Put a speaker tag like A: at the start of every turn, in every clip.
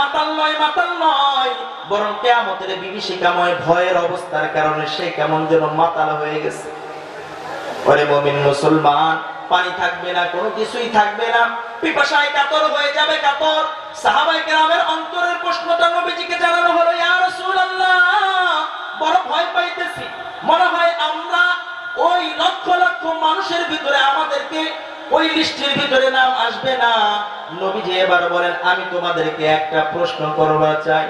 A: মাতাল নয়, বরং কিয়ামতের বিভীষিকাময় ভয়ের অবস্থার কারণে সে কেমন যেন মাতাল হয়ে গেছে। ওরে মুমিন মুসলমান, পানি থাকবে না, কোনো কিছুই থাকবে না, পিপাসায় কাতর হয়ে যাবে কাতর। সাহাবায়ে কেরামের অন্তরের প্রশ্নটা নবীজিকে জানানো হলো, ইয়া রাসূলুল্লাহ, বড় ভয় পাইতেছি, মনে হয় আমরা ওই লক্ষ লক্ষ মানুষের ভিতরে আমাদেরকে ওই লিস্টের ভিতরে নাম আসবে না। নবীজি এবার বলেন, আমি তোমাদেরকে একটা প্রশ্ন করবার চাই।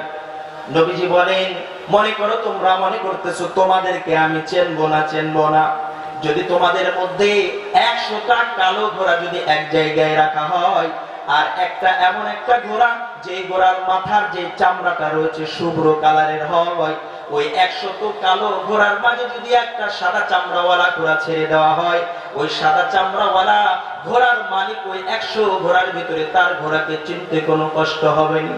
A: নবীজি বলেন, মনে করো তোমরা মনে করতেছো তোমাদেরকে আমি চিনবো না, যদি তোমাদের মধ্যে 100টা কালো ঘোড়া যদি এক জায়গায় রাখা হয়, আর একটা এমন একটা ঘোড়া যে ঘোড়ার মাথার যে চামড়াটা রয়েছে শুভ্র কালারের হয়, ওই 100 কালো ঘোড়ার মাঝে যদি একটা সাদা চামড়াওয়ালা ঘোড়া ছেড়ে দেওয়া হয়, ওই সাদা চামড়াওয়ালা ঘোড়ার মালিক ওই 100 ঘোড়ার ভিতরে তার ঘোড়াকে চিনতে কোনো কষ্ট হবে না।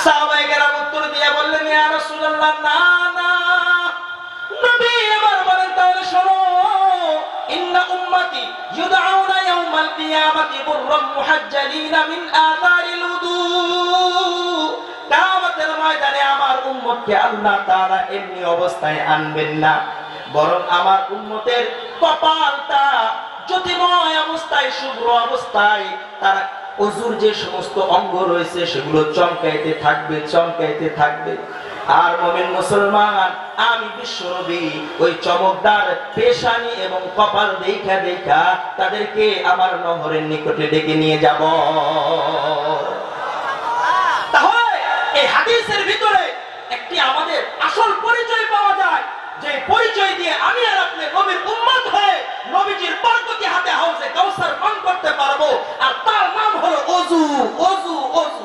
A: সাহাবায়ে কেরাম উত্তর দিয়ে বললেন, ইয়া রাসূলুল্লাহ, না না। নবী এবার বলেন, তাহলে শোনো, ইন্না উম্মতি ইউদআউনা ইয়াওমাল কিয়ামাতি বুররাম মুহাজ্জালিনা মিন আথারিল উদু। কিয়ামতের ময়দানে আমার উম্মতকে আল্লাহ তাআলা এমনি অবস্থায় আনবেন না, বরং আমার উম্মতের কপালটা জ্যোতিময় অবস্থায়, শুভ্র অবস্থায়, তারা ওযুর যে সমস্ত অঙ্গ রয়েছে সেগুলো চমকাইতে থাকবে। আর মুমিন মুসলমান, আমি বিশ্বনবী ওই চমকদার পেশানি এবং কপাল দেখা তাদেরকে আমার নহরের নিকটে ডেকে নিয়ে যাব। তাহলে এই হাদিসের ভিতরে একটি আমাদের আসল পরিচয় পাওয়া যায়, যে পরিচয় দিয়ে আমি আর আপনি নবীর উম্মত হয়ে নবীজির বরকতি হাতে হাউজে কাউসার পান করতে পারবো, আর তার নাম হলো ওযু। ওযু ওযু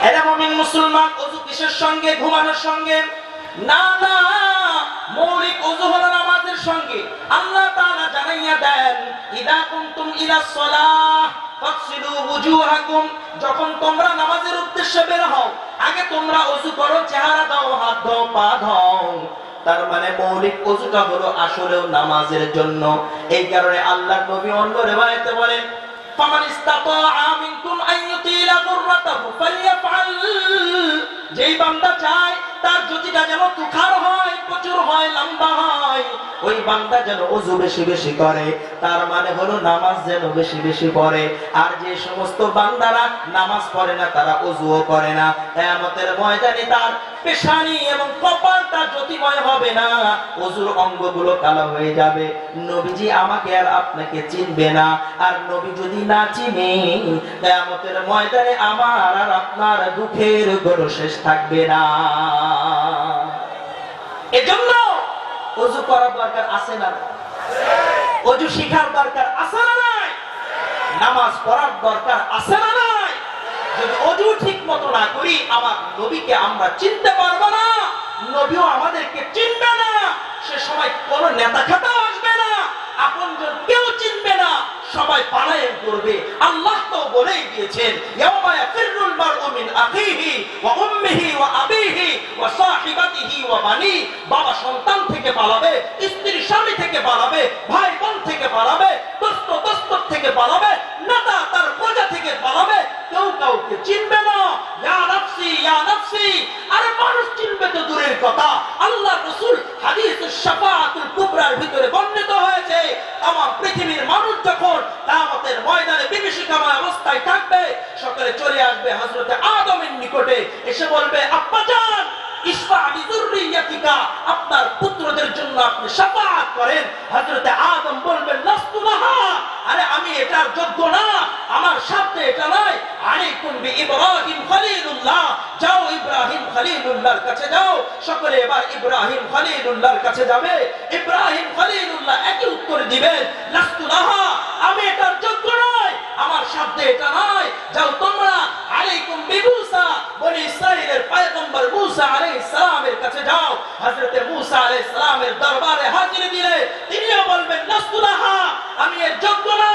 A: এরা মুমিন মুসলমান, ওযু কিসের সঙ্গে? ঘুমানোর সঙ্গে না, না, মৌলিক ওযু হলো নামাজের সঙ্গে। আল্লাহ তাআলা জানাইয়া দেন, ইদা কুনতুম ইলা সলাহ ফাগসিলু ওজুহাকুম, যখন তোমরা নামাজের উদ্দেশ্যে বের হও, আগে তোমরা ওযু করো, চেহারা দাও, হাত দাও, পা দাও। তার মানে মৌলিক ওযুটা হলো আসলেও নামাজের জন্য। এই কারণে আল্লাহর নবী অন্য রিওয়ায়াতে বলেন, ফামান ইসতাতাআ মিনকুম আন ইউতিলা গুররাতাহু ফালইফআল, যেই বান্দা চায় তার জ্যোতিটা যেন তুখার হয়, প্রচুর হয়, লম্বা হয়, ওই বান্দা যেন ওযু বেশি বেশি করে। তার মানে হলো নামাজ যেন বেশি বেশি পড়ে। আর যে সমস্ত বান্দারা নামাজ পড়ে না, তারা ওযুও করে না, কিয়ামতের ময়দানে তার পেশানি এবং কপালটা জ্যোতিময় হবে না, ওযুর অঙ্গগুলো কালো হয়ে যাবে। নবীজি আমাকে আর আপনাকে চিনবে না, আর নবী যদি না চিনে, কিয়ামতের ময়দানে আমার আর আপনার দুঃখের কোনো শেষ থাকবে না। এজন্য ওযু করার দরকার আছে না? ওযু শিখার দরকার আছে না নাই? নামাজ পড়ার দরকার আছে না নাই? যদি ওযু ঠিক মতো না করি, আমার নবীকে আমরা চিনতে পারবো না, নবীও আমাদেরকে চিনবে না। সে সময় কোন নেতা খাতা আসবে না, আপনজন কেউ চিনবে না, সবাই পালায়ন করবে। আল্লাহ তো বলেই দিয়েছেন, ইয়াওমা ইয়াফিরুল মারউ মিন আখিহি ওয়া উম্মিহি ওয়া আবিহি ওয়া সাহিবাতিহি ওয়া বানি। বাবা সন্তান থেকে পালাবে, স্ত্রী স্বামী থেকে পালাবে, ভাই বোন থেকে পালাবে, দোস্ত দোস্তর থেকে পালাবে, নেতা তার প্রজা থেকে পালাবে, কেউ কাউকে চিনবে না। ইয়া নাফসি ইয়া নাফসি, আরে মানুষ চিনবে তো দূরের কথা, আল্লাহ রাসূল হাদিসুস শাফাআতুল কুবরার ভিতরে বর্ণিত হয়েছে, আমার পৃথিবীর মানুষ যখন কিয়ামতের ময়দানে বিভীষিকাময় অবস্থায় থাকবে, সকলে চলে আসবে হযরতে আদমের নিকটে, এসে বলবে, আব্বা জান ইশফা বিযুররিয়াতিকা, আপনার পুত্রদের জন্য আপনি শাফাআত করেন। হযরতে আদম বলবেন, লাস্তু লাহা, আরে আমি এটার যোগ্য না, আমার সাথে এটা নাই। আলাইকুম বিইব্রাহিম খলিলুল্লাহ, যাও ইব্রাহিম খলিলুল্লাহর কাছে যাও। সকলে এবার ইব্রাহিম খলিলুল্লাহর কাছে যাবে। ইব্রাহিম খলিলুল্লাহ একই উত্তর দিবেন, লাস্তু লাহা, আমি এটার যোগ্য নই, আমার সাথে এটা নাই। যাও তোমরা আলাইকুম বিমূসা, বনি ইসরাইলের পয়গম্বর মুসা আলাইহিস সালামের কাছে যাও। হযরতে মুসা আলাইহিস সালামের দরবারে হাজির দিলে তিনিও বলবেন, লাস্তু লাহা, আমি এর যোগ্য না,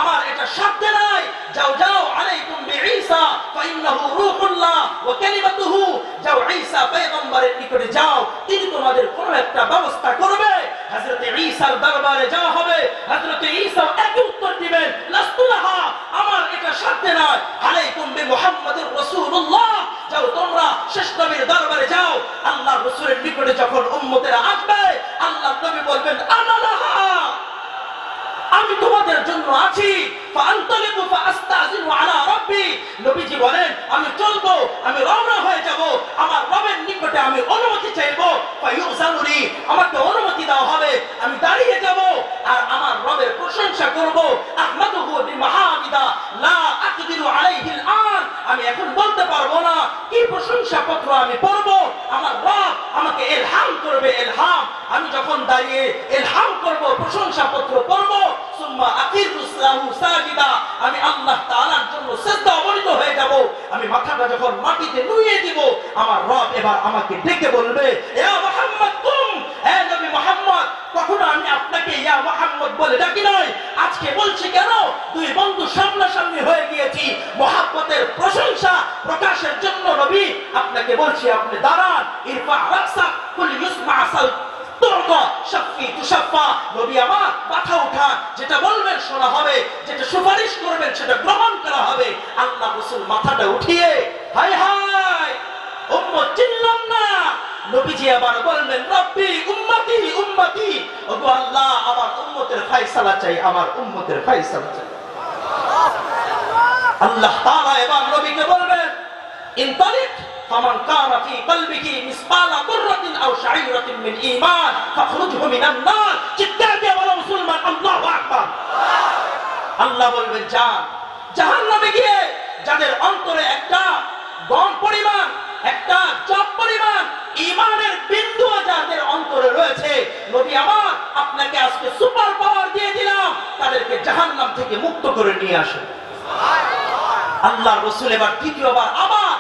A: আমার এটা সাথে নাই। যাও যাও আলাইকুম বিঈসা ফাইন্নাহু রূহুল্লাহ ওয়া কালিমাতুহু, যাও ঈসা পয়গম্বরের নিকটে যাও, তিনি তোমাদের কোনো একটা ব্যবস্থা করবে। হযরতে ঈসার দরবারে যাওয়া হবে, হযরতে ঈসা একই উত্তর দিবেন, লাস্তু লাহা, আমার এটা সাথে নয়, আলাইকুম বিমুহাম্মাদির রাসূলুল্লাহ, যাও তোমরা শেষ নবীর দরবারে যাও। আল্লাহর রাসূলের নিকটে যখন উম্মতেরা আসবে, আল্লাহর নবী বলবেন আনালাহা, আমি তোমাদের জন্য আছি। ফাআনতালিকু ফাআস্তাযিনু আলা রাব্বি, নবীজি বলেন আমি চলবো, আমি রওনা হয়ে যাব, আমার রবের নিকটে আমি অনুমতি চাইবো। ফায়ুযানুনি, আমাকে অনুমতি দেওয়া হবে, আমি দাঁড়িয়ে যাব আর আমার রবের প্রশংসা করব। আহমাদুহু বিমাহামিদা লা আকদিরু আলাইহিল আন, আমি এখন বলতে পারবো না কি প্রশংসা পত্র আমি পড়ব। আমার রব আমাকে ইলহাম করবে, ইলহাম। আমি যখন দাঁড়িয়ে ইলহাম করব, প্রশংসা পত্র পড়ব। সুম্মা আকিরুস লাহু সাজিদা, আমি আল্লাহ তাআলার জন্য সিজদা অবনীত হয়ে যাব। আমি মাথাটা যখন মাটিতে নুইয়ে দিব, আমার রব এবার আমাকে ডেকে বলবে ইয়া মুহাম্মদ কুম, হে নবী মুহাম্মদ। কখনো আমি আপনাকে ইয়া মুহাম্মদ বলে ডাকি নাই, আজকে বলছি কেন? দুই বন্ধু সামনাসামনি হয়ে গিয়েছি, মহব্বতের প্রশংসা প্রকাশের জন্য নবী আপনাকে বলছি আপনি দাঁড়ান। ইরফা রাসা কুল ইউসমা সাল তোরকা শাফি তুশাফা, নবী আমার মাথা উঠান, যেটা বলবেন শোনা হবে, যেটা সুপারিশ করবেন সেটা গ্রহণ করা হবে। আল্লাহ রাসূল মাথাটা উঠিয়ে হায় হায় উম্মত চিনলাম না, নবীজি আবার বলবেন রব্বি উম্মতি উম্মতি, ওগো আল্লাহ আমার উম্মতের ফয়সালা চাই, আমার উম্মতের ফয়সালা চাই। আল্লাহ তাআলা এবার নবীকে বলবেন ইনতালিক ফামান কানা ফি কলবিহি মিসকালা দুররাতিন আও শাইরাতিন মিন ঈমান ফাখরুজহু মিনান নার, চিৎকার দিয়ে বলো মুসলমান আল্লাহু আকবার। আল্লাহ বলবেন যান জাহান্নামে গিয়ে যাদের অন্তরে একটা গম পরিমাণ, একটা চপ পরিমাণ ঈমানের বিন্দু যাদের অন্তরে রয়েছে, নবী আমার আপনাকে আজকে সুপার পাওয়ার দিয়ে দিলাম, তাদেরকে জাহান্নাম থেকে মুক্ত করে নিয়ে আসুন। আল্লাহর রাসূল এবার দ্বিতীয়বার আবার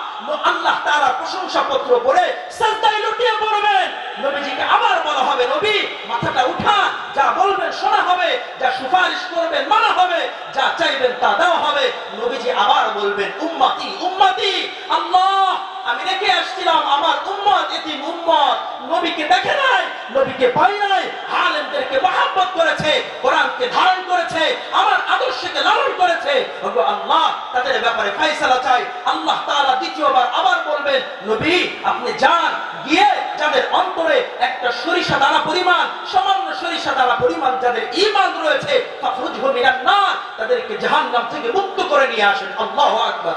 A: আল্লাহ তাআলার প্রশংসা পত্র পড়ে সিজদায় লুটিয়ে পড়বেন। নবীজিকে আবার বলা হবে নবী মাথাটা উঠান, যা বলবেন শোনা হবে, যা সুপারিশ করবেন মানা হবে, যা চাইবেন তা দেওয়া হবে। নবীজি আবার বলবেন উম্মতি উম্মতি, আল্লাহ আমি রেখে আসছিলাম আমার উম্মত, এতিম উম্মত, নবীকে দেখে নাই, নবীকে পায় নাই, আলেমদেরকে মহব্বত করেছে, কোরআনকে ধারণ করেছে, আমার আদর্শকে লালন করেছে, ওগো আল্লাহ তাদের ব্যাপারে ফয়সালা চাই। আল্লাহ তাআলা দ্বিতীয়বার আবার বলবেন নবী আপনি যান, গিয়ে যাদের অন্তরে একটা সরিষা দানা পরিমাণ, সামান্য সরিষা দানা পরিমাণ যাদের ঈমান রয়েছে, ফাখরুজহু মিনান নার, তাদেরকে জাহান্নাম থেকে মুক্ত করে নিয়ে আসেন। আল্লাহু আকবার।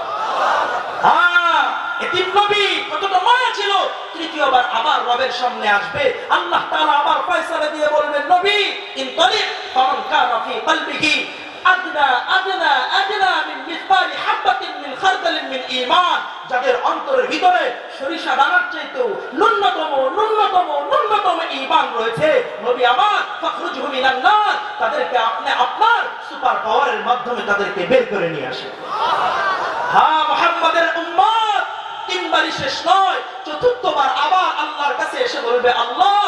A: এতিম নবী কতটা মায়া ছিল, তৃতীয়বার আবার রবের সামনে আসবে, আল্লাহ তাআলা আবার ফয়সালা দিয়ে বলবেন নবী ইনতালিক ফামান কানা ফি কলবিহি আদনা আদনা আদনা মিন মিসকালি হাববাতিন মিন খারদালিন মিন ঈমান, যাদের অন্তরের ভিতরে সরিষা দানার চাইতেও ন্যূনতম ন্যূনতম ন্যূনতম ঈমান রয়েছে, নবী আমার ফাখরুজহু মিনান নার, তাদেরকে আপনি আপনার সুপার পাওয়ারের মাধ্যমে তাদেরকে বের করে নিয়ে আসেন। হ্যাঁ মুহাম্মাদের উম্মত তিনবারই শেষ নয়, চতুর্থবার আবার আল্লাহর কাছে এসে বলবে আল্লাহ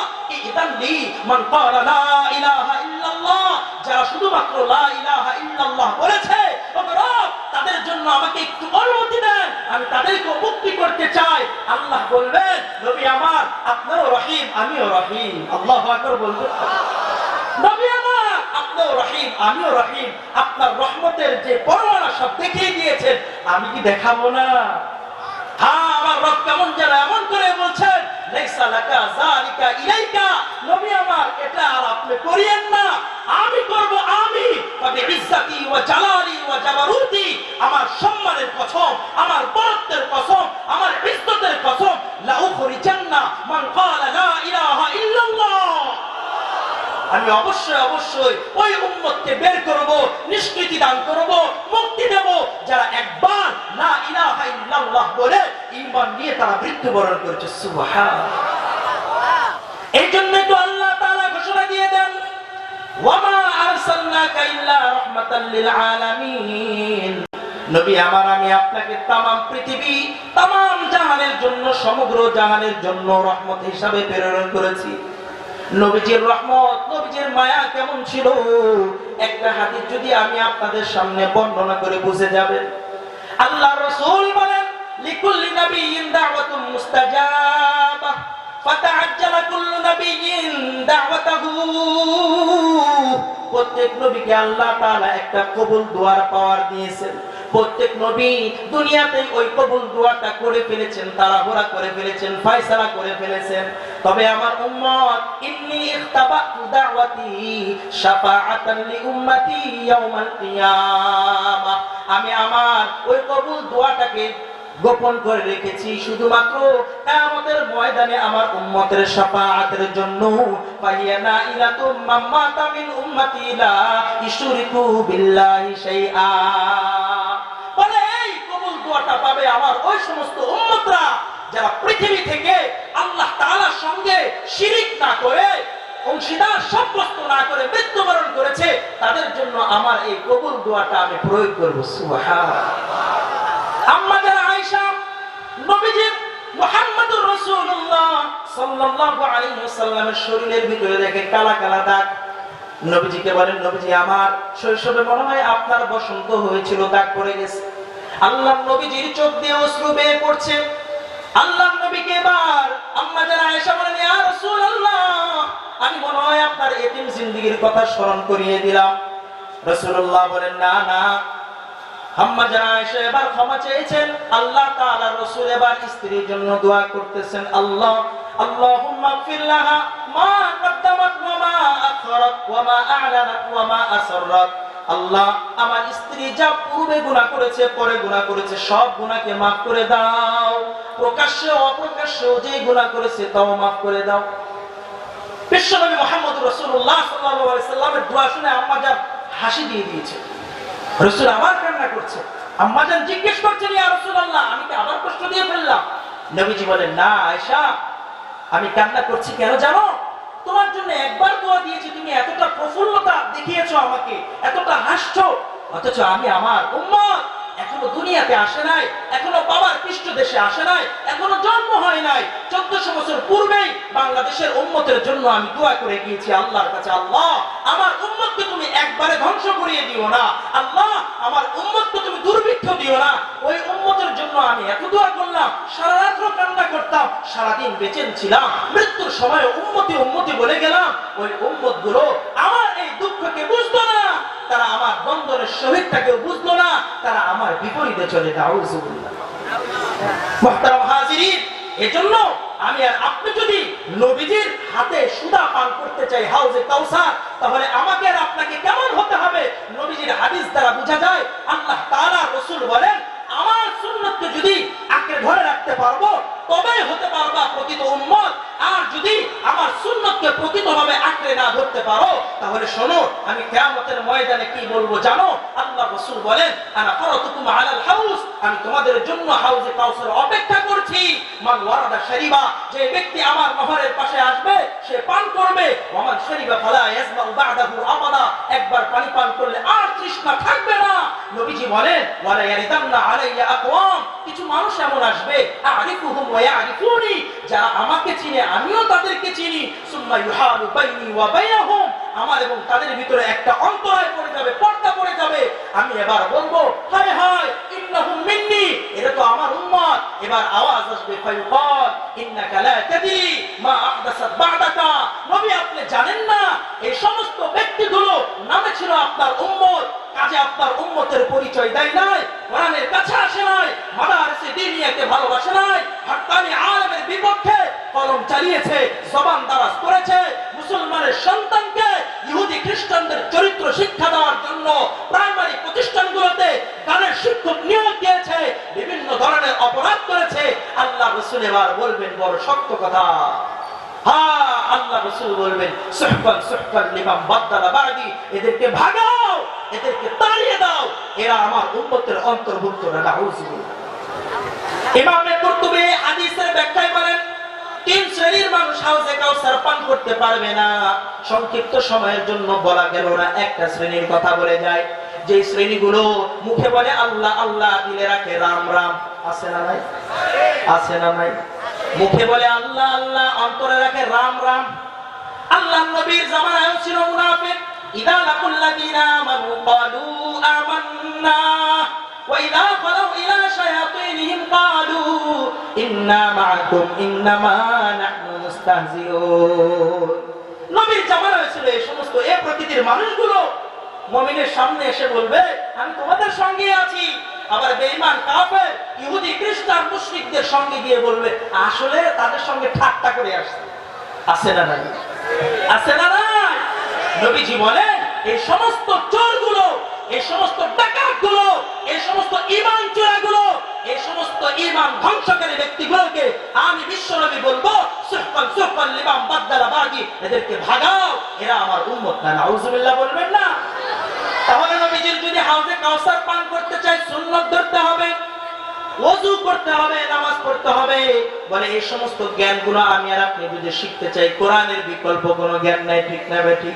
A: ইদানলি মান ক্বালা লা ইলাহা ইল্লাল্লাহ, যারা শুধুমাত্র লা ইলাহা ইল্লাল্লাহ বলেছে, ওগো রব তাদের জন্য আমাকে একটু অনুমতি দেন, আমি তাদেরকে মুক্তি করতে চাই। আল্লাহ বলবেন নবী আমার আপনিও রহিম আমিও রহিম। আল্লাহু আকবার বলবেন নবী আমার আপনিও রহিম আমিও রহিম, আপনার রহমতের যে পরোয়ানা সব দেখিয়ে দিয়েছেন, আমি কি দেখাবো না? হ্যাঁ আমার রব কেমন যেন এমন করে বলছেন লাইসা লাকা যালিকা ইলাইকা, নবী আমার এটা আর আপনি করিয়েন না, আমি করব, আমি তবে ইজ্জতি ওয়া জালালি ওয়া জাবারুতি, আমার সম্মানের কসম, আমার বরত্বের কসম, আমার ইজ্জতের কসম, লা উখরিজান্না মান ক্বালা লা ইলাহা ইল্লাল্লাহ, আমি অবশ্যই অবশ্যই ওই উম্মতকে বের করব, নিষ্কৃতি দান করব, মুক্তি দেব যারা একবার লা ইলাহা ইল্লাল্লাহ বলে ঈমান নিয়ে তারা মৃত্যুবরণ করেছে। সুবহানাল্লাহ। এইজন্য তো আল্লাহ তাআলা ঘোষণা দিয়ে দেন ওয়া মা আরসালনাকা ইল্লা রাহমাতাল লিল আলামিন, নবী আমার আমি আপনাকে तमाम পৃথিবী तमाम জাহানের জন্য, সমগ্র জাহানের জন্য রহমত হিসাবে প্রেরণ করেছি। নবীজির রহমত, নবীজির মায়া কেমন ছিল, একটা হাদিস যদি আমি আপনাদের সামনে বর্ণনা করে বুঝে যাবেন। আল্লাহর রাসূল বলেন লিকুল্লি নাবিয়্যিন দাওয়াতুন মুস্তাজাবা ফাতাআজ্জালা কুল্লু নাবিয়্যিন দাওয়াতাহু, প্রত্যেক নবীকে আল্লাহ তাআলা একটা কবুল দুয়ার পাওয়ার দিয়েছেন, প্রত্যেক নবী দুনিয়াতেই ওই কবুল দোয়াটা করে ফেলেছেন, তাড়াহুড়া করে ফেলেছেন, ফয়সালা করে ফেলেছেন। তবে আমার উম্মত, ইন্নী ইখতাবাতু দাওয়াতি শাফাআতান লি উম্মতি ইয়াউমাল কিয়ামাহ, আমি আমার ওই কবুল দোয়াটাকে গোপন করে রেখেছি শুধুমাত্র কিয়ামতের ময়দানে আমার উম্মতের শাফাআতের জন্য। ফাহিয়ানা ইলাতুম মাম্মাতা মিন উম্মতি লা ইশরিকু বিল্লাহি শাইআ, বলে এই কবুল দোয়াটা পাবে আমার ওই সমস্ত উম্মতরা যারা পৃথিবী থেকে আল্লাহ তাআলার সঙ্গে শিরিক না করে, অংশীদার সাব্যস্ত না করে মৃত্যুবরণ করেছে, তাদের জন্য আমার এই কবুল দোয়াটা আমি প্রয়োগ করব। সুবহানাল্লাহ। আম্মা জানা আয়েশা নবীজি মুহাম্মদুর রাসূলুল্লাহ সাল্লাল্লাহু আলাইহি ওয়াসাল্লামের শরীরের ভিতরে দেখে কালা কালা দাগ। নবীজিকে বলেন, নবীজি আমার শৈশবে মনে হয় আপনার বসন্ত হয়েছিল, দাগ পড়ে গেছে। আল্লাহর নবীজির চোখ দিয়ে অশ্রু বের পড়ছে। আল্লাহর নবীকে এবার আম্মা জানা আয়েশা বলেন, ইয়া রাসূলুল্লাহ, আমি মনে হয় আপনার এতিম জিন্দেগীর কথা স্মরণ করিয়ে দিলাম। রাসূলুল্লাহ বলেন, না না। আম্মা জানা আয়েশা এবার ক্ষমা চেয়েছেন। আল্লাহ তাআলা রাসূল এবার স্ত্রীর জন্য দোয়া করতেছেন, আল্লাহ আল্লাহুম্মা গফির লাহা মা কদ্দামাত ওয়া মা আখরাত ওয়া মা আ'লানাত ওয়া মা আসরাত। আল্লাহ, আমার স্ত্রী যা পূর্বে গুনাহ করেছে, পরে গুনাহ করেছে, সব গুনাহকে maaf করে দাও। প্রকাশ্য অপ্রকাশ্য যে গুনাহ করেছে তাও maaf করে দাও। বিশ্বনবী মুহাম্মদুর রাসূলুল্লাহ সাল্লাল্লাহু আলাইহি সাল্লামের দোয়া শুনে আম্মা জান হাসি দিয়ে দিয়েছে। রাসূল আবার কান্না করছে। আম্মা জান জিজ্ঞেস করছেন, ইয়া রাসূলুল্লাহ, আমি কি আবার কষ্ট দিয়ে ফেললাম? নবীজি বলেন, না আয়েশা, আমি কান্না করছি কেন জানো? তোমার জন্য একবার দোয়া দিয়েছি, তুমি এতটা প্রফুল্লতা দেখিয়েছো আমাকে, এতটা হাসছো, অথচ আমি আমার উম্মত এখনো দুনিয়াতে আসে নাই, এখনো বাবার পৃষ্ঠদেশে আসে নাই, এখনো জন্ম হয় নাই। 1400 বছর পূর্বেই বাংলাদেশের উম্মতের জন্য আমি দোয়া করে গিয়েছি আল্লাহর কাছে, আল্লাহ আমার উম্মতকে তুমি একবারে ধ্বংস করিয়ে দিও না, আল্লাহ আমার উম্মতকে তুমি দুর্ভিক্ষ দিও না। ওই উম্মতের জন্য আমি এত দোয়া করলাম, সারা রাত্র কান্না করতাম, সারাদিন বেচেন ছিলাম, মৃত্যুর সময় উম্মতি উম্মতি বলে গেলাম। ওই উম্মতগুলো আমার এই দুঃখকে বুঝতো না, তারা আমার বন্ধনের শহীদটাকেও বুঝলো না, তারা আমার বিপরীতে চলে। নাউযুবিল্লাহ। মুহতারাম হাজিরিন, এজন্য আমি আর আপনি যদি নবীজির হাতে সুদা পান করতে চাই, হাউজে কাউসার, তাহলে আমাকে আর আপনাকে কেমন হতে হবে? নবীজির হাদিস দ্বারা বোঝা যায়, আল্লাহ তাআলা রাসূল বলেন, আমার সুন্নতকে যদি আঁকড়ে ধরে রাখতে পারবো তবেই হতে পারবা প্রকৃত উম্মত। আর যদি আমার সুন্নতকে প্রকৃতভাবে আঁকড়ে না ধরতে পারো, তাহলে শোনো আমি কিয়ামতের ময়দানে কি বলবো জানো? আল্লাহ রাসূল বলেন, আনা ফারাতুকুম আলাল হাউজ, আমি তোমাদের জন্য হাউজে কাউসার অপেক্ষা করছি। মান ওয়ারাদা শারিবা, যে ব্যক্তি আমার নহরের পাশে আসবে সে পান করবে। ওয়ামান শারিবা ফালা ইয়াজমা বা'দাহু আবাদা, একবার পানি পান করলে আর তৃষ্ণা থাকবে না। নবীজি বলেন, ওয়ালা ইয়ারিদান্না আলাইয়া আকওয়াম, কিছু মানুষ এমন আসবে, আরিফুহুম ওয়া ইয়ারিফুনি, যারা আমাকে চিনে আমিও তাদেরকে চিনি। সুম্মা ইউহালু বাইনি ওয়া বাইনাহুম, আমার এবং তাদের ভিতরে একটা অন্তরায় পড়ে যাবে, পর্দা পড়ে যাবে। আমি এবার বলবো, হায় হায় ইন্নাহুম মিন্নি, এরা তো আমার উম্মত। এবার আওয়াজ আসবে, ফায়ুকাল ইন্নাকা লা তাদরি মা আহদাসাত বা'দাকা, নবী আপনি জানেন না এই সমস্ত ব্যক্তিগুলো নামে ছিল আপনার উম্মত, কাজে আপনার উম্মতের পরিচয় দেয় নাই, কোরআনের কাছে আসে নাই, মাদারিসে দ্বীনিয়াকে ভালোবাসে নাই, হক্কানি আলেমের বিপক্ষে কলম চালিয়েছে, জবান দারাজ করেছে, মুসলমানের সন্তানকে ইহুদি খ্রিস্টানদের চরিত্র শিক্ষা দেওয়ার জন্য প্রাইমারি প্রতিষ্ঠানগুলোতে গানের শিক্ষক নিয়োগ দিয়েছে, বিভিন্ন ধরনের অপরাধ করেছে। আল্লাহ রাসূল এবার বলবেন বড় শক্ত কথা, হ্যাঁ আল্লাহ রাসূল বলবেন, সুহকান সুহকান লিমান বাদদালা বাদি, এদেরকে ভাগাও, এদেরকে তাড়িয়ে দাও, এরা আমার উম্মতের অন্তর্ভুক্ত না। নাউযুবিল্লাহ। ইমামে কুরতুবী হাদিসের ব্যাখ্যায় বলেন, তিন শ্রেণীর মানুষ হাউজে কাউসার পান করতে পারবে না। সংক্ষিপ্ত সময়ের জন্য বলা গেল না, একটা শ্রেণীর কথা বলে যায়, যে শ্রেণীগুলো মুখে বলে আল্লাহ আল্লাহ, দিলে রাখে রাম রাম। আছে না নাই? আছে না নাই? মুখে বলে আল্লাহ আল্লাহ, অন্তরে রাখে রাম রাম। আল্লাহর নবীর জামানায় ছিল মুনাফিক, ইদা লাকুল্লাযিনা আমানু ক্বালু আমান্না ওয়া ইদা খালাউ ইলা শায়াতিনহিম ক্বালু ইন্না মাআকুম ইন্নামা নাহনু মুস্তাহজিউন। নবীর জামানায় ছিল এই সমস্ত প্রকৃতির মানুষগুলো মুমিনের সামনে এসে বলবে, আমি তোমাদের সঙ্গে আছি, আবার বেঈমান কাফের ইহুদি খ্রিস্টান মুশরিকদের সঙ্গে গিয়ে বলবে আসলে তাদের সঙ্গে ঠাট্টা করে আসছে। আছে না নাই? আছে না নাই? নবীজি বলেন এই সমস্ত চোরগুলো, এই সমস্ত ডাকাতগুলো, এই সমস্ত ঈমান চোরাগুলো, এই সমস্ত ঈমান ধ্বংসকারী ব্যক্তিগুলোকে আমি বিশ্বনবী বলবো সুহকান সুহকান লিমান বাদদালা বাদি, এদেরকে ভাগাও, এরা আমার উম্মত না। নাউজুবিল্লাহ বলবেন না? তাহলে নবীজির যদি হাউজে কাউসার পান করতে চাই সুন্নাত ধরতে হবে, ওযু করতে হবে, নামাজ পড়তে হবে। বলে এই সমস্ত জ্ঞানগুলো আমি আর আপনি যদি শিখতে চাই, কোরআনের বিকল্প কোনো জ্ঞান নাই, ঠিক না বেঠিক?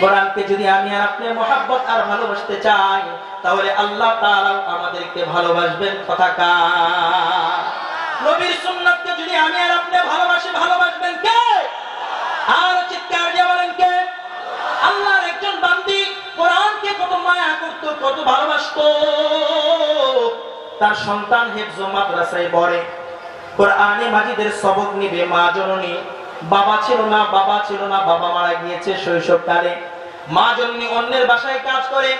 A: কোরআনকে যদি আমি আর আপনি মহব্বত আর ভালোবাসতে চাই, তাহলে আল্লাহ তাআলা আমাদেরকে ভালোবাসবেন। কথা কার? নবীর সুন্নাতকে যদি আমি আর আপনি ভালোবাসি, ভালোবাসবেন কে? আর চিৎকার দিয়ে বলেন কে? আল্লাহর একজন বান্দী কোরআনকে কত মায়া করত, কত ভালোবাসতো। তার সন্তান হেফজ মাদ্রাসায় পড়ে, কোরআনে মাজিদের সবক নিবে, মা জননী বাবা ছিল না, বাবা মারা গিয়েছে শৈশবকালে। মা জননী অন্যের বাসায় কাজ করে,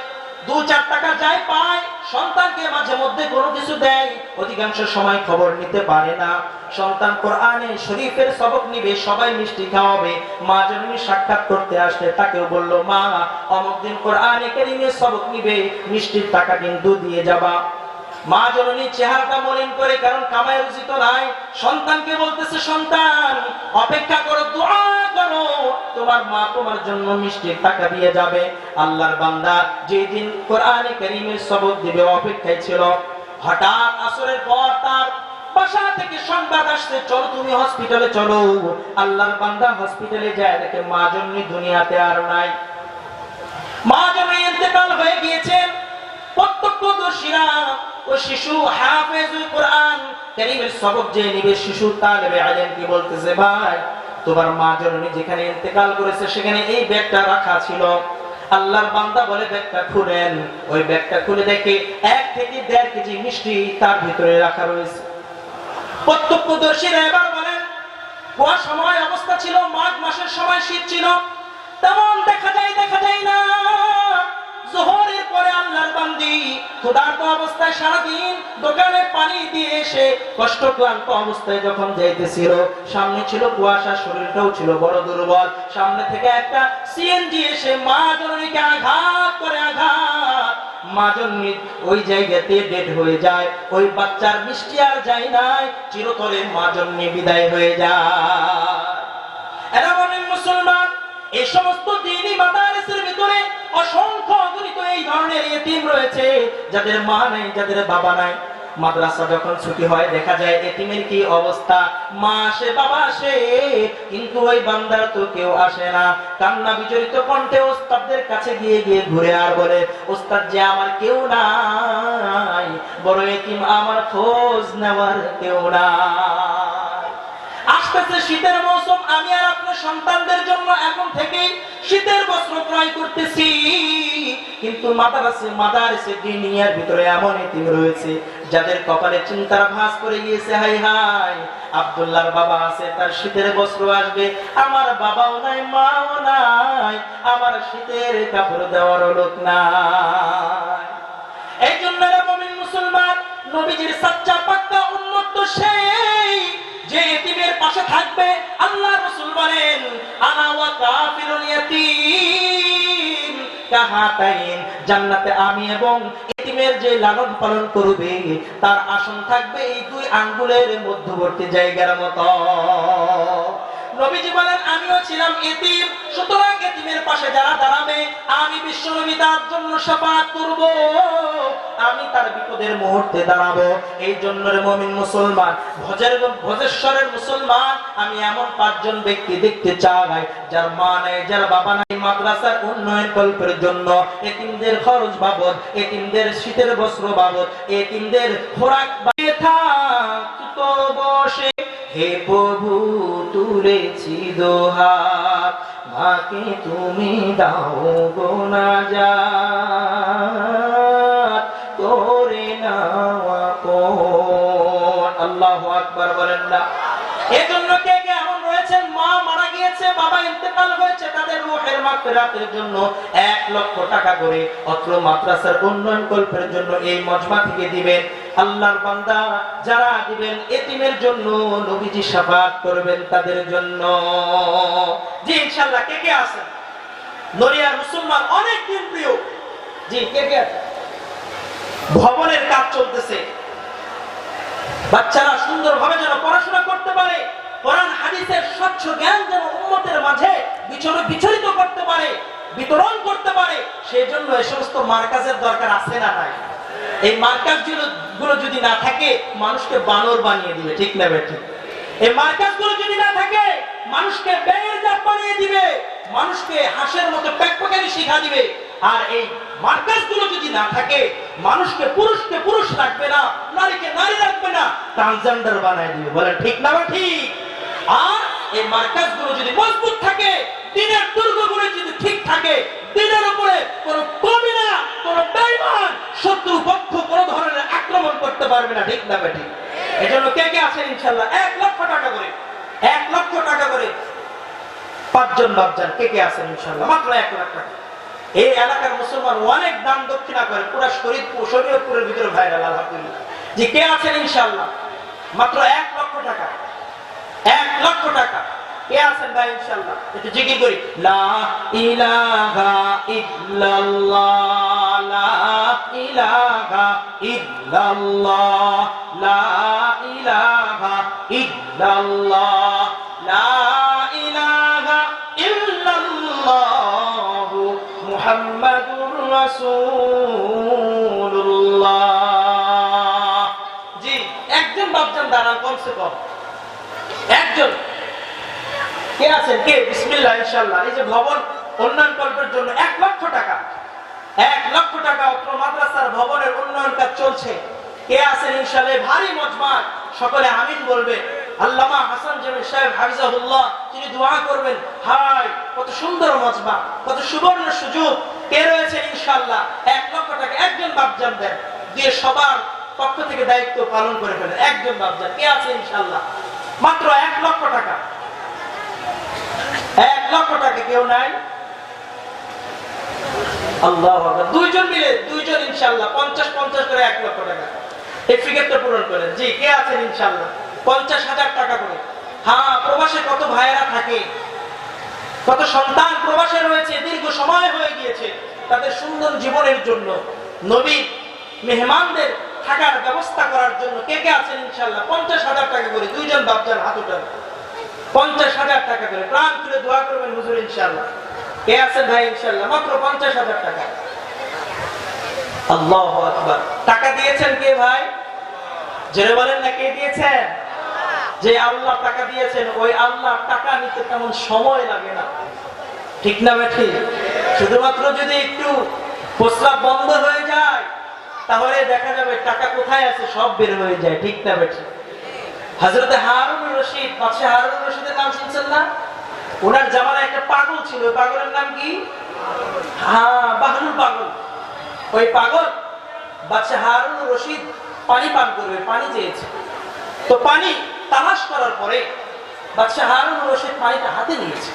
A: 2-4 টাকা যাই পায়, সন্তানকে মাঝে মধ্যে কোনো কিছু দেয়, অধিকাংশ সময় খবর নিতে পারে না। সন্তান কোরআনে শরীফের সবক নিবে, সবাই মিষ্টি খাওয়াবে। মা জননী সাক্ষাৎ করতে আসলে তাকেও বলল, মা অমুক দিন কোরআনে কারীমের সবক নিবে, মিষ্টির টাকা কিন্তু দিয়ে যাবা। মা জননী চেহারাটা মলিন করে, কারণ কামাই রুজি তো নাই। সন্তানকে বলতেছে, সন্তান অপেক্ষা করো, দোয়া করো, তোমার মা তোমার জন্য মিষ্টির টাকা দিয়ে যাবে। আল্লাহর বান্দা যেদিন কোরআনে কারীমের সবক দিবে অপেক্ষায় ছিল, হঠাৎ আসরের পর তার বাসা থেকে সংবাদ আসছে, চলো তুমি হসপিটালে চলো। আল্লাহর বান্দা হসপিটালে যায়, দেখে মা জননী দুনিয়াতে আর নাই। মা জননী ইন্তেকাল হয়ে গিয়েছেন। প্রত্যক্ষদর্শীরা ও শিশু হাফেজুল কোরআন কারীমের সবক যে নিবে, শিশু তালেবে ইলম কি বলতেছে, ভাই তোমার মা জননী যেখানে ইন্তেকাল করেছে সেখানে এই ব্যাগটা রাখা ছিল। আল্লাহর বান্দা বলে ব্যাগটা খুলেন। ওই ব্যাগটা খুলে দেখে 1 থেকে 1.5 কেজি মিষ্টি তার ভিতরে রাখা রয়েছে। প্রত্যক্ষদর্শীরা এবার বলেন, কোয়া সময় অবস্থা ছিল, মাঘ মাসের সময় শীত ছিল, তেমন দেখা যায় না। যোহরের পরে আল্লাহর বান্দি ক্ষুধার্ত অবস্থায় সারাদিন দোকানে পানি দিয়ে এসে কষ্টক্লান্ত অবস্থায় যখন যাইতেছিল, সামনে ছিল কুয়াশা, শরীরটাও ছিল বড় দুর্বল। সামনে থেকে একটা সিএনজি এসে মা জননীকে আঘাত করে, মা জননী ওই জায়গাতে ডেড হয়ে যায়। ওই বাচ্চার মিষ্টি আর যায় নাই, চিরতরে মা জননী বিদায় হয়ে যায়। এরা বলেন মুসলমান, এই সমস্ত দ্বীনি মাদারিসের ভিতরে অসংখ্য অগণিত এই ধরনের ইতিম রয়েছে, যাদের মা নাই, যাদের বাবা নাই। মাদ্রাসা যখন ছুটি হয় দেখা যায় এতিমের কি অবস্থা, মা আসে, বাবা আসে, কিন্তু ওই বান্দার তো কেউ আসে না। কান্না বিজড়িত কণ্ঠে ওস্তাদদের কাছে গিয়ে ঘুরে আর বলে, ওস্তাদ যে আমার কেউ নাই, বড় এতিম, আমার খোঁজ নেওয়ার কেউ নাই। আসতেছে শীতের মৌসুম, আমি আর আপনার সন্তানদের জন্য এখন থেকেই শীতের বস্ত্র ক্রয় করতেছি, কিন্তু মাদারিসে দুনিয়ার ভিতরে এমন এতিম রয়েছে যাদের কপালে চিন্তার ভাঁজ করে গিয়েছে, হাই হাই আব্দুল্লাহর বাবা আছে, তার শীতের বস্ত্র আসবে, আমার বাবাও নাই, মাও নাই, আমার শীতের কাপড় দেওয়ার লোক নাই। এই জন্য মুমিন মুসলমান, নবীজির সাচ্চা পাক্কা উম্মত তো সেই যে এতিমের পাশে থাকবে। আল্লাহ রাসূল বলেন, আনা ওয়া কাফিরুল ইয়াতীম কাহাতাইন, জান্নাতে আমি এবং এতিমের যে লালন পালন করবে তার আসন থাকবে এই 2 আঙ্গুলের মধ্যবর্তী জায়গার মতো। নবীজি বলেন, আমিও ছিলাম এতিম, সুতরাং এতিমের পাশে যারা দাঁড়াবে আমি বিশ্বনবী তার জন্য শাফাআত করব, আমি তার বিপদের মুহূর্তে দাঁড়াবো। এই জন্য রে মুমিন মুসলমান, ভোজেশ্বরের মুসলমান, আমি এমন 5 জন ব্যক্তি দেখতে চাই যার মা নাই, যার বাবা নাই। মাদ্রাসার উন্নয়ন কল্পের জন্য, এতিমদের খরচ বাবদ, এতিমদের শীতের বস্ত্র বাবদ, এতিমদের খোরাক থাক বসে, হে প্রভু তুলেছি দোহাত, মাকে তুমি দাও গো নাজাত, করে নাও আপন। আল্লাহু আকবার বলেন না। এজন্য কে কে এমন রয়েছেন, মা মারা গিয়েছে, হয়েছে, বাবা ইন্তেকাল হয়েছে, তাদের রূহের মাগফিরাতের জন্য 1 লক্ষ টাকা করে অত্র মাদ্রাসার উন্নয়ন কল্পের জন্য এই মজমা থেকে দিবেন। আল্লাহর বান্দা যারা দিবেন এতিমের জন্য নবীজি শাফাত করবেন তাদের জন্য। জি ইনশাআল্লাহ। কে কে আছেন? নড়িয়ার মুসলমান অনেক দিন প্রিয়। জি কে কে আছেন? ভবনের কাজ চলতেছে, বাচ্চারা সুন্দরভাবে যেন পড়াশোনা করতে পারে, কোরআন হাদিসের স্বচ্ছ জ্ঞান যেন উম্মতের মাঝে বিচরিত করতে পারে, বিতরণ করতে পারে, সেই জন্য এই সমস্ত মার্কাজের দরকার আছে না নাই? এই মার্কাজগুলো যদি না থাকে মানুষকে বানর বানিয়ে দিবে, ঠিক না বেঠিক? এই মার্কাজগুলো যদি না থাকে মানুষকে ব্যাঙের জাত বানিয়ে দিবে, মানুষকে হাঁসের মতো প্যাকপ্যাকারি শিখা দিবে। আর এই মার্কাজগুলো যদি না থাকে মানুষকে পুরুষ রাখবে না, নারীকে নারী রাখবে না, ট্রান্সজেন্ডার বানায় দিবে। বলেন ঠিক না ঠিক? আর এই মার্কাজগুলো যদি মজবুত থাকে, দিনের দুর্গগুলো যদি ঠিক থাকে, দিনের উপরে কোনো কবি না, কোনো বেঈমান শত্রু পক্ষ কোনো ধরনের আক্রমণ করতে পারবে না, ঠিক না ঠিক? এজন্য কে কে আছেন ইনশাআল্লাহ 1 লক্ষ টাকা করে, 1 লক্ষ টাকা করে 5 জন বাপজান কে কে আছেন ইনশাআল্লাহ? মাত্র 1 লাখ টাকা। এই এলাকার মুসলমান অনেক দান দক্ষিণা করে, পুরা শরীয়তপুরের ভিতরে ভাইরাল আলহামদুলিল্লাহ। যে কে আছেন ইনশাআল্লাহ? মাত্র 1 লক্ষ টাকা, 1 লক্ষ টাকা। কে আছেন ভাই ইনশাআল্লাহ? একটু জিকির করি, লা ইলাহা ইল্লাল্লাহ, লা ইলাহা ইল্লাল্লাহ, লা ইলাহা ইল্লাল্লাহ, লা ইলাহা ইল্লাল্লাহ মুহাম্মাদুর রাসূলুল্লাহ। জি একজন বাপজান দাঁড়ান, কমসে কম একজন। কে আছেন? কে? বিসমিল্লাহ ইনশাআল্লাহ। এই যে ভবন উন্নয়ন কল্পের জন্য 1 লক্ষ টাকা, 1 লক্ষ টাকা অত্র মাদ্রাসার ভবনের উন্নয়ন কাজ চলছে। কে আছেন ইনশাআল্লাহ? ভারী মজমা, সকলে আমিন বলবে। আল্লামা হাসান জামিল সাহেব হাফিজাহুল্লাহ তিনি দোয়া করবেন। হায় কত সুন্দর মজমা, কত সুবর্ণ সুযোগ। কে রয়েছে ইনশাআল্লাহ? 1 লক্ষ টাকা একজন বাপজান দেন, দিয়ে সবার পক্ষ থেকে দায়িত্ব পালন করে ফেলেন। একজন বাপজান কে আছে ইনশাআল্লাহ? মাত্র 1 লক্ষ টাকা, 1 লক্ষ টাকা। কেউ নাই? আল্লাহু আকবার। 2 জন মিলে, 2 জন ইনশাআল্লাহ 50-50 করে 1 লক্ষ টাকা এই ফিগারটা পূরণ করেন। জি কে আছেন ইনশাআল্লাহ? 50,000 টাকা করে। হ্যাঁ, প্রবাসে কত ভাইয়েরা থাকে, কত সন্তান প্রবাসে রয়েছে, দীর্ঘ সময় হয়ে গিয়েছে, তাদের সুন্দর জীবনের জন্য নবী মেহমানদের থাকার ব্যবস্থা করার জন্য কে কে আছেন ইনশাআল্লাহ? 50,000 টাকা করে। 2 জন বাপজান হাত উঠান, 50,000 টাকা করে। প্রাণ খুলে দোয়া করবেন হুজুর ইনশাআল্লাহ। কে আছেন ভাই ইনশাআল্লাহ? মাত্র 50,000 টাকা। আল্লাহু আকবার। টাকা দিয়েছেন কে ভাই? জোরে বলেন না, কে দিয়েছেন? যে আল্লাহ টাকা দিয়েছেন, ওই আল্লাহ টাকা নিতে তেমন সময় লাগে না, ঠিক না বেঠি? শুধুমাত্র যদি একটু প্রস্রাব বন্ধ হয়ে যায় তাহলে দেখা যাবে টাকা কোথায় আছে সব বের হয়ে যায়, ঠিক না বেঠি? হযরতে হারুনুর রশিদ, বাদশা হারুনুর রশিদের নাম শুনছেন না? ওনার জামানায় একটা পাগল ছিল, ওই পাগলের নাম কি? হ্যাঁ, বাহলুল পাগল। ওই পাগল বাদশা হারুনুর রশিদ পানি পান করবে, পানি চেয়েছে। তো পানি তালাশ করার পরে বাদশা হারুনুর রশিদ পানিটা হাতে নিয়েছে।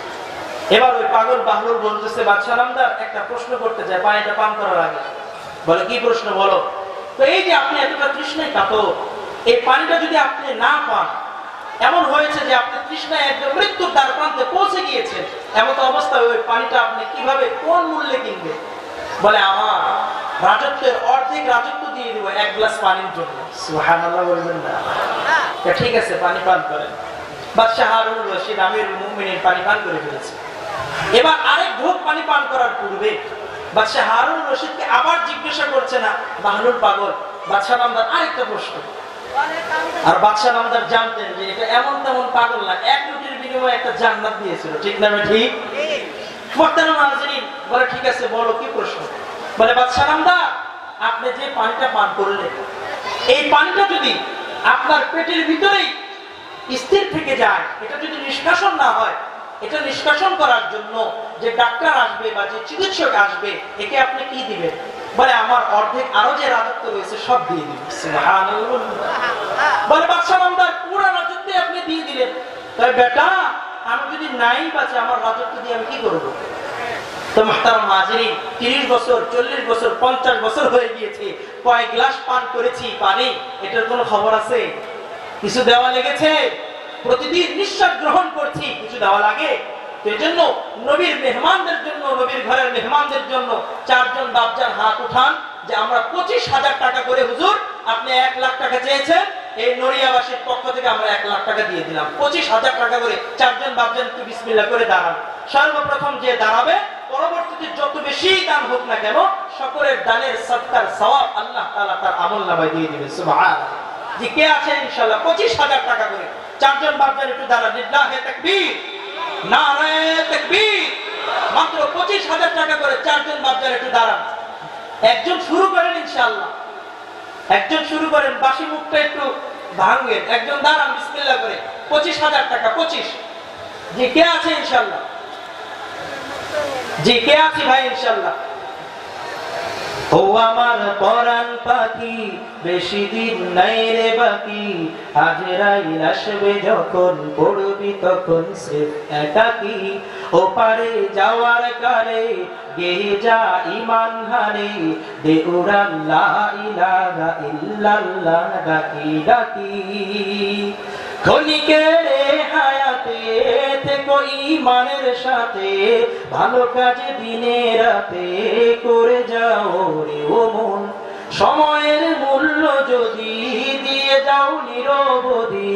A: এবার ওই পাগল বাহলুল বলতেছে, বাদশা নামদার একটা প্রশ্ন করতে চায় পানিটা পান করার আগে। বলে কি প্রশ্ন? বলো। তো এই যে আপনি এতটা তৃষ্ণায় কাতর, এই পানিটা যদি আপনি না পান, এমন হয়েছে যে আপনি তৃষ্ণায় একদম মৃত্যুর দ্বার প্রান্তে পৌঁছে গিয়েছেন, এমন অবস্থায় ওই পানিটা আপনি কিভাবে কোন মূল্যে কিনবেন? বলে আমার রাজত্বের অর্ধেক রাজত্ব দিয়ে দিব 1 গ্লাস পানির জন্য। সুবহানাল্লাহ বলবেন না? ঠিক আছে, পানি পান করেন। বাদশা হারুনুর রশিদ আমিরুল মুমিনিন পানি পান করে ফেলেছে। এবার আরেক ঢোক পানি পান করার পূর্বে বাদশা হারুনুর রশিদকে আবার জিজ্ঞাসা করছে না বাহলুল পাগল, বাদশা নামদার আরেকটা প্রশ্ন। আর বাদশা নামদার জানতেন যে এটা এমন তেমন পাগল না, 1 রুটির বিনিময়ে একটা জান্নাত দিয়েছিল, ঠিক না ঠিক? মুহতারাম হাজিরিন, বলে ঠিক আছে বলো কি প্রশ্ন? বলে বাদশা নামদার, আপনি যে পানিটা পান করলেন, এই পানিটা যদি আপনার পেটের ভিতরেই স্থির থেকে যায়, এটা যদি নিষ্কাশন না হয়, এটা নিষ্কাশন করার জন্য যে ডাক্তার আসবে বা যে চিকিৎসক আসবে, একে আপনি কি দিবেন? বলে আমার অর্ধেক আরো যে রাজত্ব রয়েছে সব দিয়ে দিবেন। সুবহানাল্লাহ। বলে বাদশা নামদার পুরো রাজত্ব আপনি দিয়ে দিলেন, তবে বেটা আমি যদি যদি নাই বাঁচে আমার রাজত্ব দিয়ে আমি কি করব? তো মুহতারাম হাজিরিন, 30 বছর 40 বছর 50 বছর হয়ে গিয়েছে, কয় গ্লাস পান করেছি পানি, এটার কোনো খবর আছে? কিছু দেওয়া লেগেছে? প্রতিদিন নিঃশ্বাস গ্রহণ করছি, কিছু দেওয়া লাগে? তো এই জন্য নবীর মেহমানদের জন্য, নবীর ঘরের মেহমানদের জন্য 4 জন বাপজান হাত উঠান যে আমরা 25,000 টাকা করে, হুজুর আপনি 1 লাখ টাকা চেয়েছেন, এই নড়িয়াবাসীর পক্ষ থেকে আমরা 1 লাখ টাকা দিয়ে দিলাম। 25,000 টাকা করে 4 জন বাপজান একটু বিসমিল্লাহ করে দাঁড়ান। সর্বপ্রথম যে দাঁড়াবে, পরবর্তীতে যত বেশি দান হোক না কেন, সকলের দানের সদকার সওয়াব আল্লাহ তাআলা তার আমলনামায় দিয়ে দিবেন। সুবহানাল্লাহ। জি, কে আছেন ইনশাআল্লাহ? 25,000 টাকা করে 4 জন বাপজান একটু দাঁড়ান। লিল্লাহি তাকবীর, নারায়ে তাকবীর। মাত্র 25,000 টাকা করে 4 জন বাপজান একটু দাঁড়ান। একজন শুরু করেন ইনশাআল্লাহ, একজন শুরু করেন, বাসি মুখটা একটু ভাঙেন, একজন দাঁড়ান বিসমিল্লাহ করে। 25,000 টাকা 25। জি, কে আছে ইনশাআল্লাহ? জি, কে আছে ভাই ইনশাআল্লাহ? ও আমার পরাণ পাখি, বেশি দিন নাই রে বাকি, আজরাইল আসবে যখন, পড়বি তখন সে একাকী। ওপারে যাওয়ার কালে গেয়ে যা ঈমান হারে, দে উড়ান লা ইলাহা ইল্লাল্লাহ ডাকি ডাকি। ক্ষণিকের হায়াতে থেকো ঈমানের সাথে, ভালো কাজে দিনে রাতে করে যাও রে ও মন। সময়ের মূল্য যদি দিয়ে যাও নিরবধি,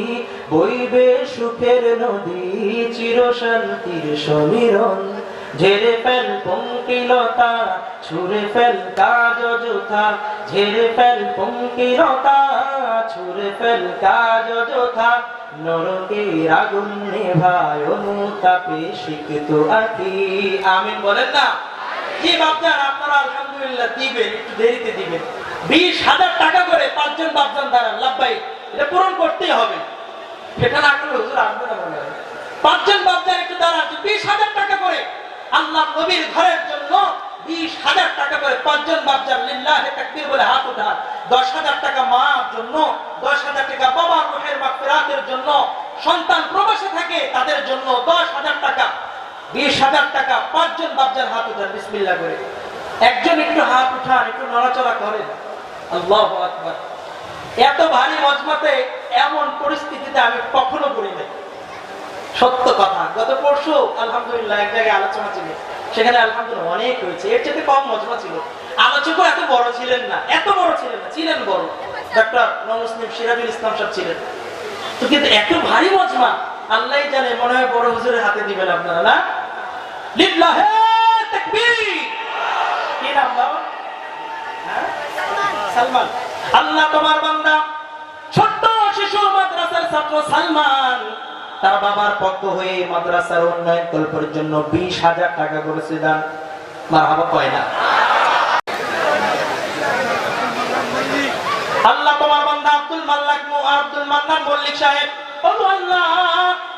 A: বইবে সুখের নদী, চির শান্তির সমীরণ। ঝেড়ে ফেল পঙ্কিলতা, ছুঁড়ে ফেল কাজ অযথা, ঝেড়ে ফেল পঙ্কিলতা, ছুঁড়ে ফেল কাজ অযথা। নরকের আগুন নেভায় অনুতাপে সিক্ত আঁকি। আমিন বলেন না? জি বাপজান, আপনারা আলহামদুলিল্লাহ দিবেন, একটু দেরিতে দিবেন। 20,000 টাকা করে 5 জন বাপজান দাঁড়ান। লাভবাই, এটা পূরণ করতেই হবে, সেটা না করলে হুজুর আসবে না মনে হয়। 5 জন বাপজান একটু দাঁড়ান। 20,000 টাকা করে আল্লাহ নবীর ঘরের জন্য, 20,000 টাকা করে 5 জন বাপজান লিল্লাহি তাকবীর বলে হাত উঠান। 10,000 টাকা মার জন্য, 10,000 টাকা বাবার রূহের মাগফিরাতের জন্য, সন্তান প্রবাসে থাকে তাদের জন্য 10,000 টাকা, 20,000 টাকা। 5 জন বাপজান হাত উঠান বিসমিল্লাহ করে। একজন একটু হাত উঠান, একটু নড়াচড়া করেন। আল্লাহু আকবার। এত ভারী মজমাতে এমন পরিস্থিতিতে আমি কখনো পড়ি নাই, সত্য কথা। গত পরশু আলহামদুলিল্লাহ এক জায়গায় আলোচনা ছিল, সেখানে আলহামদুলিল্লাহ অনেক হয়েছে। এর চেয়ে কম মজমা ছিল। আলোচক এত বড় ছিলেন না, এত বড় ছিলেন না, ছিলেন বড়। ডক্টর নমুসলিম সিরাজুল ইসলাম সাহেব ছিলেন। তো কিন্তু এত ভারী মজমা, আল্লাহই জানে, মনে হয় বড় হুজুরের হাতে দিবেন আপনারা না? লিল্লাহি তাকবীর। কি নাম বাবা? সালমান। আল্লাহ তোমার বান্দা ছোট্ট শিশু মাদ্রাসার ছাত্র সালমান তার বাবার পক্ষ হয়ে মাদ্রাসার উন্নয়ন কল্পের জন্য 20,000 টাকা করেছে দান। মারহাবা কয় না? আল্লাহ তোমার বান্দা আব্দুল মান্নান মল্লিক সাহেব, ও আল্লাহ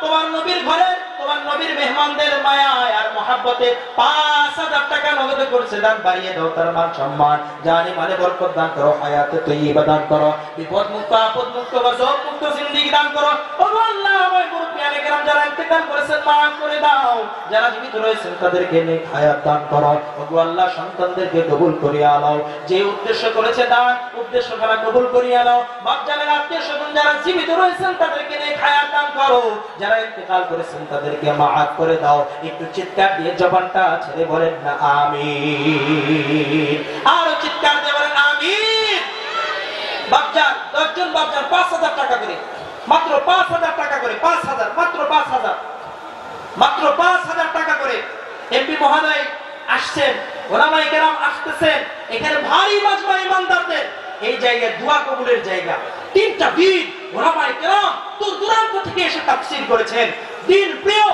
A: তোমার নবীর ঘরে, তোমার নবীর মেহমানদের মায়ায় আর মহব্বতে 5,000 টাকা নগদে করেছে দান। বাড়িয়ে দাও তার মান সম্মান, জানি মানে বরকত দান করো, হায়াতে তৈয়বা দান করো, বিপদ মুক্ত আপদ মুক্ত গজব মুক্ত জিন্দেগি দান করো। ও আল্লাহ আমার মুরব্বিয়ানে কেরাম যারা ইন্তেকাল করেছেন মাফ করে দাও, যারা জীবিত রয়েছেন তাদেরকে নেক হায়াত দান করো। ও আল্লাহ সন্তানদেরকে কবুল করিয়া নাও, যে উদ্দেশ্য করেছে দান উদ্দেশ্য খানা কবুল করিয়া নাও। বাপজানের আত্মীয়-স্বজন যারা জীবিত রয়েছেন তাদেরকে নেক হায়াত দান করো, যারা ইন্তেকাল করেছেন তাদেরকে মাফ করে দাও। একটু চিৎকার দিয়ে জবানটা ছেড়ে বলেন না আমিন। আর চিৎকার দিয়ে বলেন আমিন। বাপজান 10 জন বাপজান 5,000 টাকা করে, মাত্র 5,000 টাকা করে, 5,000, মাত্র 5,000, মাত্র 5,000 টাকা করে। এমপি মহোদয় আসছেন, ওলামায়ে কেরাম আসতেছেন, এখানে ভারী মাজমা ইমানদারদের এই জায়গায় দোয়া কবুলের জায়গা। 3টা দিন ওলামায়ে কেরাম দূর দূরান্ত থেকে এসে তাফসীর করেছেন। দিন প্রিয়,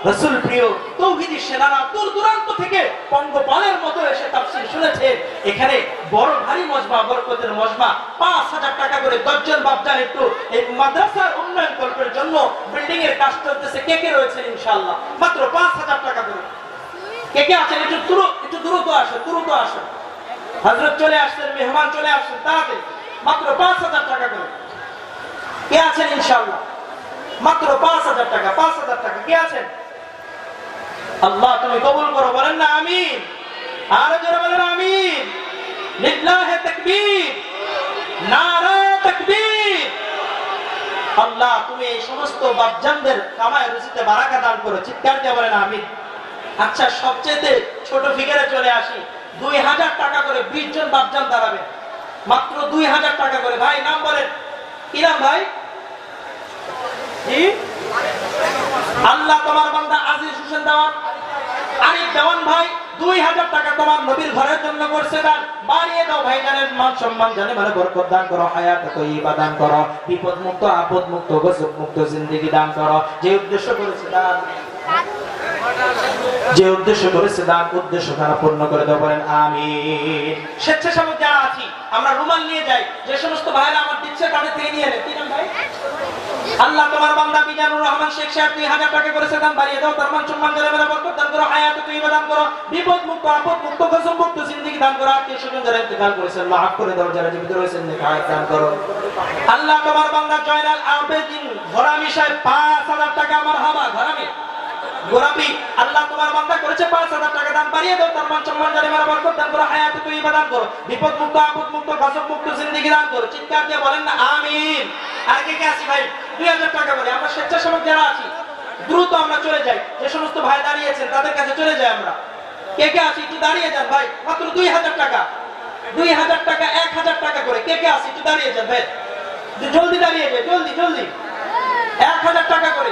A: রাসূল প্রিয়, তৌহিদি সেনারা দূর দূরান্ত থেকে পঙ্গপালের মতো এসে তাফসীর শুনেছেন। এখানে বড় ভারী মজমা, বরকতের মজমা। 5,000 টাকা করে 10 জন বাপজান একটু এই মাদ্রাসার উন্নয়ন কল্পের জন্য বিল্ডিং এর কাজ চলতেছে। কে কে রয়েছেন ইনশাআল্লাহ? মাত্র 5,000 টাকা করে। কে কে আছেন? একটু দ্রুত আসেন, দ্রুত আসেন। হযরত চলে আসছেন, মেহমান চলে আসছেন, তাড়াতাড়ি। মাত্র 5,000 টাকা করে। কে আছেন ইনশাআল্লাহ? মাত্র 5,000 টাকা, 5,000 টাকা। কে আছেন? আল্লাহ তুমি কবুল করো, বলেন না আমিন। আরো জোরে বলেন আমিন। লিল্লাহি তাকবীর, নারে তাকবীর। আল্লাহ তুমি এই সমস্ত বাপজানদের কামায় রুজিতে বারাকা দান করো, চিৎকার দিয়ে বলেন আমিন। আচ্ছা, সবচেয়ে ছোট ফিগারে চলে আসি। 2,000 টাকা করে 20 জন বাপজান দাঁড়াবে, মাত্র 2,000 টাকা করে। ভাই নাম বলেন, কি নাম ভাই? আল্লাহ তোমার বান্দা আজিজ হোসেন দেওয়ান, আরিফ দেওয়ান ভাই 2,000 টাকা তোমার নবীর ঘরের জন্য করছে দান। বাড়িয়ে দাও ভাইজানের মান সম্মান, জানে মানে বরকত দান করো, হায়াত তয়্যিবা দান করো, বিপদ মুক্ত আপদ মুক্ত গজব মুক্ত জিন্দেগি দান করো। যে উদ্দেশ্য করেছে দান, যে উদ্দেশ্য করেছে দান, উদ্দেশ্য তারা পূর্ণ করে দাও, বলেন আমিন। স্বেচ্ছাসেবক যারা আছি আমরা রুমাল নিয়ে যাই, যে সমস্ত ভাইরা আমার দিচ্ছে তাদের থেকে নিয়ে নেন। কি নাম ভাই? আল্লাহ তোমার বান্দা মিজানুর রহমান শেখ সাহেব 2,000 টাকা করেছে দান, বাড়িয়ে দাও তার মান সম্মান, জানে মানে বরকত দান করো, হায়াত তয়্যিবা দান করো, বিপদ মুক্ত আপদ মুক্ত গজব মুক্ত জিন্দেগি দান করো। আত্মীয় স্বজন যারা ইন্তেকাল করেছেন মাফ করে দাও, যারা জীবিত রয়েছেন নেক হায়াত দান করো। আল্লাহ তোমার বান্দা জয়নাল আবেদিন ঘরামি সাহেব 5,000 টাকা, মারহাবা ঘরামি গোলাপি। আল্লাহ তোমার বান্দা করেছে 5,000 টাকা দান, বাড়িয়ে দাও তার মান সম্মান, জানে মানে বরকত দান করো, হায়াত তয়্যিবা দান করো, বিপদ মুক্ত আপদ মুক্ত গজব মুক্ত জিন্দেগি দান করো। চিৎকার দিয়ে বলেন না আমিন। আর কে কে আছি ভাই? 2,000 টাকা করে। আমরা স্বেচ্ছাসেবক যারা আছি দ্রুত আমরা চলে যাই, যে সমস্ত ভাই দাঁড়িয়েছেন তাদের কাছে চলে যাই আমরা। কে কে আছি একটু দাঁড়িয়ে যান ভাই, মাত্র 2,000 টাকা, 2,000 টাকা 1,000 টাকা করে। কে কে আছি একটু দাঁড়িয়ে যান ভাই, জলদি দাঁড়িয়ে যান, জলদি জলদি। 1,000 টাকা করে।